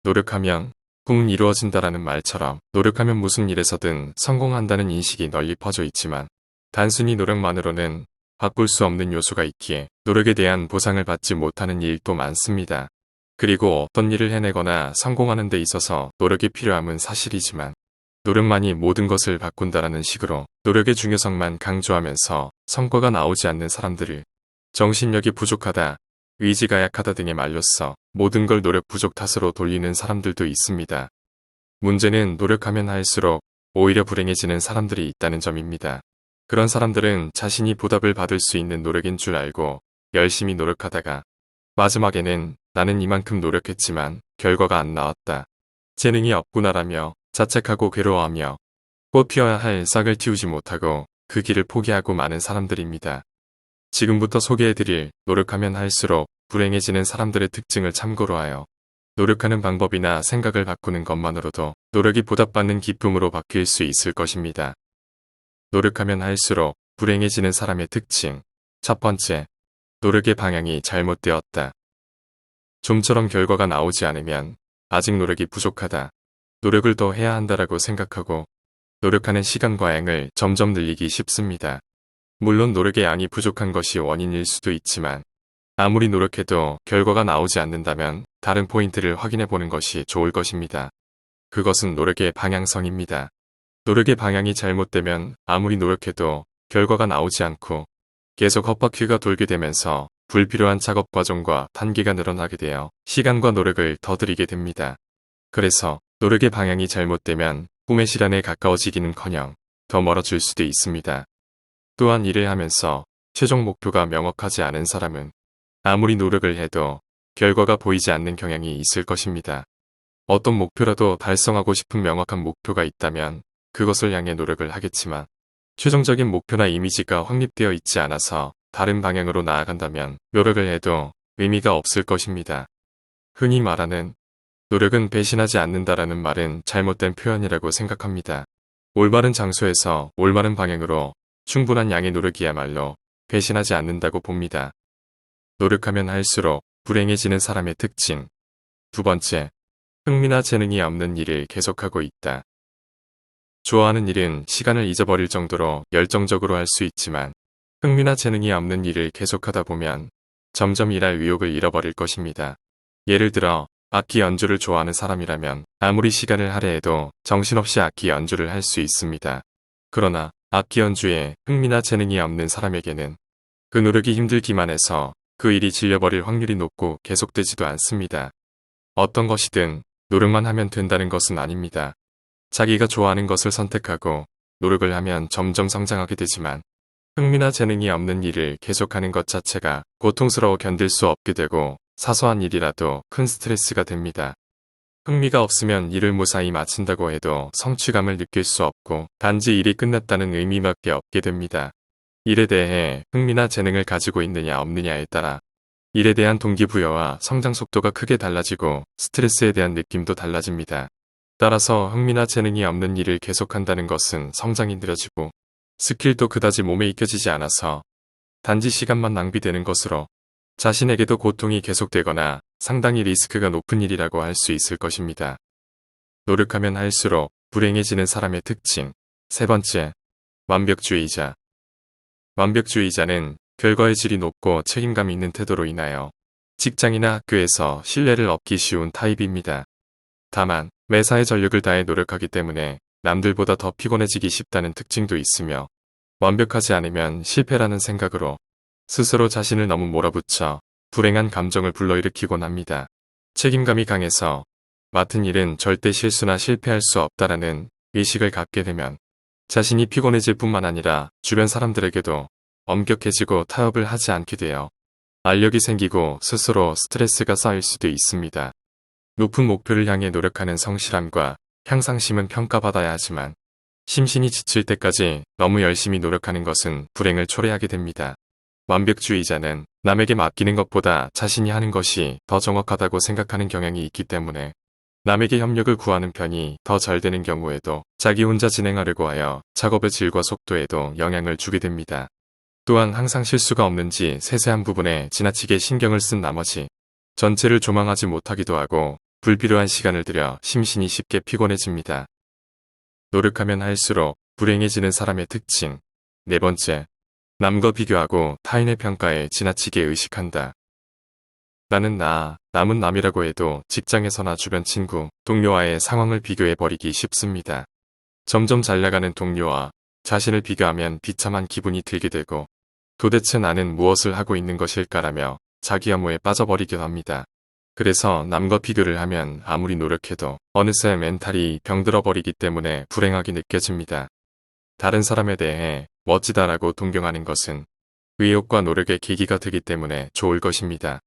노력하면 꿈은 이루어진다라는 말처럼 노력하면 무슨 일에서든 성공한다는 인식이 널리 퍼져 있지만 단순히 노력만으로는 바꿀 수 없는 요소가 있기에 노력에 대한 보상을 받지 못하는 일도 많습니다. 그리고 어떤 일을 해내거나 성공하는 데 있어서 노력이 필요함은 사실이지만 노력만이 모든 것을 바꾼다라는 식으로 노력의 중요성만 강조하면서 성과가 나오지 않는 사람들을 정신력이 부족하다, 의지가 약하다 등의 말로써 모든 걸 노력 부족 탓으로 돌리는 사람들도 있습니다. 문제는 노력하면 할수록 오히려 불행해지는 사람들이 있다는 점입니다. 그런 사람들은 자신이 보답을 받을 수 있는 노력인 줄 알고 열심히 노력하다가 마지막에는 나는 이만큼 노력했지만 결과가 안 나왔다. 재능이 없구나라며 자책하고 괴로워하며 꽃 피어야 할 싹을 틔우지 못하고 그 길을 포기하고 마는 사람들입니다. 지금부터 소개해드릴 노력하면 할수록 불행해지는 사람들의 특징을 참고로 하여 노력하는 방법이나 생각을 바꾸는 것만으로도 노력이 보답받는 기쁨으로 바뀔 수 있을 것입니다. 노력하면 할수록 불행해지는 사람의 특징. 첫 번째, 노력의 방향이 잘못되었다. 좀처럼 결과가 나오지 않으면 아직 노력이 부족하다. 노력을 더 해야 한다라고 생각하고 노력하는 시간과 양을 점점 늘리기 쉽습니다. 물론 노력의 양이 부족한 것이 원인일 수도 있지만 아무리 노력해도 결과가 나오지 않는다면 다른 포인트를 확인해 보는 것이 좋을 것입니다. 그것은 노력의 방향성입니다. 노력의 방향이 잘못되면 아무리 노력해도 결과가 나오지 않고 계속 헛바퀴가 돌게 되면서 불필요한 작업 과정과 단계가 늘어나게 되어 시간과 노력을 더 들이게 됩니다. 그래서 노력의 방향이 잘못되면 꿈의 실현에 가까워지기는커녕 더 멀어질 수도 있습니다. 또한 일을 하면서 최종 목표가 명확하지 않은 사람은 아무리 노력을 해도 결과가 보이지 않는 경향이 있을 것입니다. 어떤 목표라도 달성하고 싶은 명확한 목표가 있다면 그것을 향해 노력을 하겠지만 최종적인 목표나 이미지가 확립되어 있지 않아서 다른 방향으로 나아간다면 노력을 해도 의미가 없을 것입니다. 흔히 말하는 노력은 배신하지 않는다라는 말은 잘못된 표현이라고 생각합니다. 올바른 장소에서 올바른 방향으로 충분한 양의 노력이야말로 배신하지 않는다고 봅니다. 노력하면 할수록 불행해지는 사람의 특징. 두 번째, 흥미나 재능이 없는 일을 계속하고 있다. 좋아하는 일은 시간을 잊어버릴 정도로 열정적으로 할 수 있지만 흥미나 재능이 없는 일을 계속하다 보면 점점 일할 의욕을 잃어버릴 것입니다. 예를 들어 악기 연주를 좋아하는 사람이라면 아무리 시간을 할애해도 정신없이 악기 연주를 할 수 있습니다. 그러나 악기 연주에 흥미나 재능이 없는 사람에게는 그 노력이 힘들기만 해서 그 일이 질려버릴 확률이 높고 계속되지도 않습니다. 어떤 것이든 노력만 하면 된다는 것은 아닙니다. 자기가 좋아하는 것을 선택하고 노력을 하면 점점 성장하게 되지만 흥미나 재능이 없는 일을 계속하는 것 자체가 고통스러워 견딜 수 없게 되고 사소한 일이라도 큰 스트레스가 됩니다. 흥미가 없으면 일을 무사히 마친다고 해도 성취감을 느낄 수 없고 단지 일이 끝났다는 의미밖에 없게 됩니다. 일에 대해 흥미나 재능을 가지고 있느냐 없느냐에 따라 일에 대한 동기부여와 성장 속도가 크게 달라지고 스트레스에 대한 느낌도 달라집니다. 따라서 흥미나 재능이 없는 일을 계속한다는 것은 성장이 느려지고 스킬도 그다지 몸에 익혀지지 않아서 단지 시간만 낭비되는 것으로 자신에게도 고통이 계속되거나 상당히 리스크가 높은 일이라고 할 수 있을 것입니다. 노력하면 할수록 불행해지는 사람의 특징. 세 번째, 완벽주의자. 완벽주의자는 결과의 질이 높고 책임감 있는 태도로 인하여 직장이나 학교에서 신뢰를 얻기 쉬운 타입입니다. 다만 매사에 전력을 다해 노력하기 때문에 남들보다 더 피곤해지기 쉽다는 특징도 있으며 완벽하지 않으면 실패라는 생각으로 스스로 자신을 너무 몰아붙여 불행한 감정을 불러일으키곤 합니다. 책임감이 강해서 맡은 일은 절대 실수나 실패할 수 없다라는 의식을 갖게 되면 자신이 피곤해질 뿐만 아니라 주변 사람들에게도 엄격해지고 타협을 하지 않게 되어 알력이 생기고 스스로 스트레스가 쌓일 수도 있습니다. 높은 목표를 향해 노력하는 성실함과 향상심은 평가받아야 하지만 심신이 지칠 때까지 너무 열심히 노력하는 것은 불행을 초래하게 됩니다. 완벽주의자는 남에게 맡기는 것보다 자신이 하는 것이 더 정확하다고 생각하는 경향이 있기 때문에 남에게 협력을 구하는 편이 더 잘 되는 경우에도 자기 혼자 진행하려고 하여 작업의 질과 속도에도 영향을 주게 됩니다. 또한 항상 실수가 없는지 세세한 부분에 지나치게 신경을 쓴 나머지 전체를 조망하지 못하기도 하고 불필요한 시간을 들여 심신이 쉽게 피곤해집니다. 노력하면 할수록 불행해지는 사람의 특징. 네 번째, 남과 비교하고 타인의 평가에 지나치게 의식한다. 나는 나, 남은 남이라고 해도 직장에서나 주변 친구, 동료와의 상황을 비교해버리기 쉽습니다. 점점 잘 나가는 동료와 자신을 비교하면 비참한 기분이 들게 되고 도대체 나는 무엇을 하고 있는 것일까라며 자기 혐오에 빠져버리기도 합니다. 그래서 남과 비교를 하면 아무리 노력해도 어느새 멘탈이 병들어버리기 때문에 불행하게 느껴집니다. 다른 사람에 대해 멋지다라고 동경하는 것은 의욕과 노력의 계기가 되기 때문에 좋을 것입니다.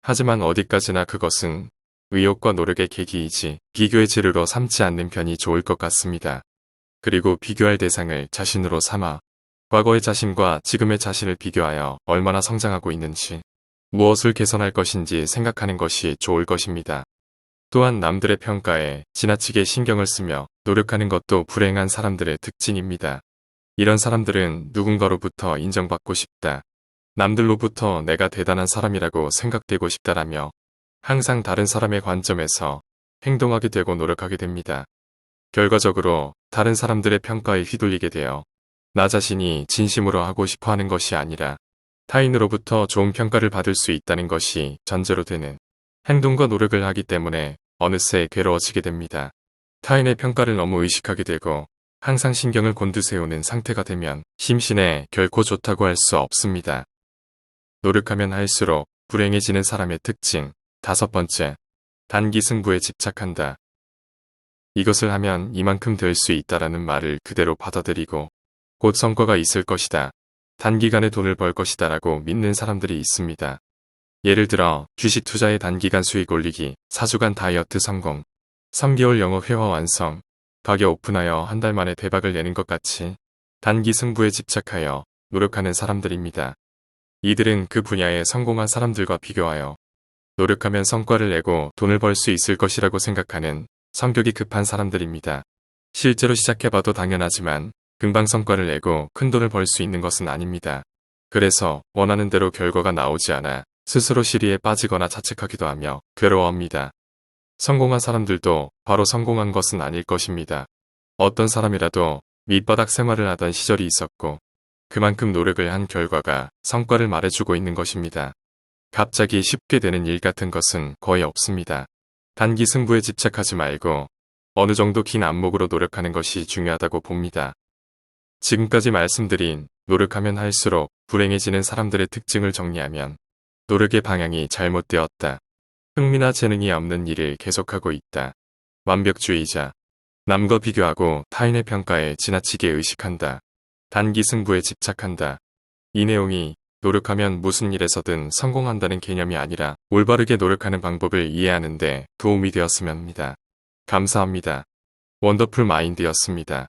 하지만 어디까지나 그것은 의욕과 노력의 계기이지 비교의 재료로 삼지 않는 편이 좋을 것 같습니다. 그리고 비교할 대상을 자신으로 삼아 과거의 자신과 지금의 자신을 비교하여 얼마나 성장하고 있는지, 무엇을 개선할 것인지 생각하는 것이 좋을 것입니다. 또한 남들의 평가에 지나치게 신경을 쓰며 노력하는 것도 불행한 사람들의 특징입니다. 이런 사람들은 누군가로부터 인정받고 싶다, 남들로부터 내가 대단한 사람이라고 생각되고 싶다라며 항상 다른 사람의 관점에서 행동하게 되고 노력하게 됩니다. 결과적으로 다른 사람들의 평가에 휘둘리게 되어 나 자신이 진심으로 하고 싶어 하는 것이 아니라 타인으로부터 좋은 평가를 받을 수 있다는 것이 전제로 되는 행동과 노력을 하기 때문에 어느새 괴로워지게 됩니다. 타인의 평가를 너무 의식하게 되고 항상 신경을 곤두세우는 상태가 되면 심신에 결코 좋다고 할 수 없습니다. 노력하면 할수록 불행해지는 사람의 특징. 다섯 번째, 단기 승부에 집착한다. 이것을 하면 이만큼 될 수 있다라는 말을 그대로 받아들이고 곧 성과가 있을 것이다, 단기간에 돈을 벌 것이다 라고 믿는 사람들이 있습니다. 예를 들어 주식 투자의 단기간 수익 올리기, 4주간 다이어트 성공, 3개월 영어 회화 완성, 가게 오픈하여 한 달 만에 대박을 내는 것 같이 단기 승부에 집착하여 노력하는 사람들입니다. 이들은 그 분야에 성공한 사람들과 비교하여 노력하면 성과를 내고 돈을 벌 수 있을 것이라고 생각하는 성격이 급한 사람들입니다. 실제로 시작해봐도 당연하지만 금방 성과를 내고 큰 돈을 벌 수 있는 것은 아닙니다. 그래서 원하는 대로 결과가 나오지 않아 스스로 시리에 빠지거나 자책하기도 하며 괴로워합니다. 성공한 사람들도 바로 성공한 것은 아닐 것입니다. 어떤 사람이라도 밑바닥 생활을 하던 시절이 있었고 그만큼 노력을 한 결과가 성과를 말해주고 있는 것입니다. 갑자기 쉽게 되는 일 같은 것은 거의 없습니다. 단기 승부에 집착하지 말고 어느 정도 긴 안목으로 노력하는 것이 중요하다고 봅니다. 지금까지 말씀드린 노력하면 할수록 불행해지는 사람들의 특징을 정리하면 노력의 방향이 잘못되었다, 흥미나 재능이 없는 일을 계속하고 있다, 완벽주의자, 남과 비교하고 타인의 평가에 지나치게 의식한다, 단기 승부에 집착한다. 이 내용이 노력하면 무슨 일에서든 성공한다는 개념이 아니라 올바르게 노력하는 방법을 이해하는 데 도움이 되었으면 합니다. 감사합니다. 원더풀 마인드였습니다.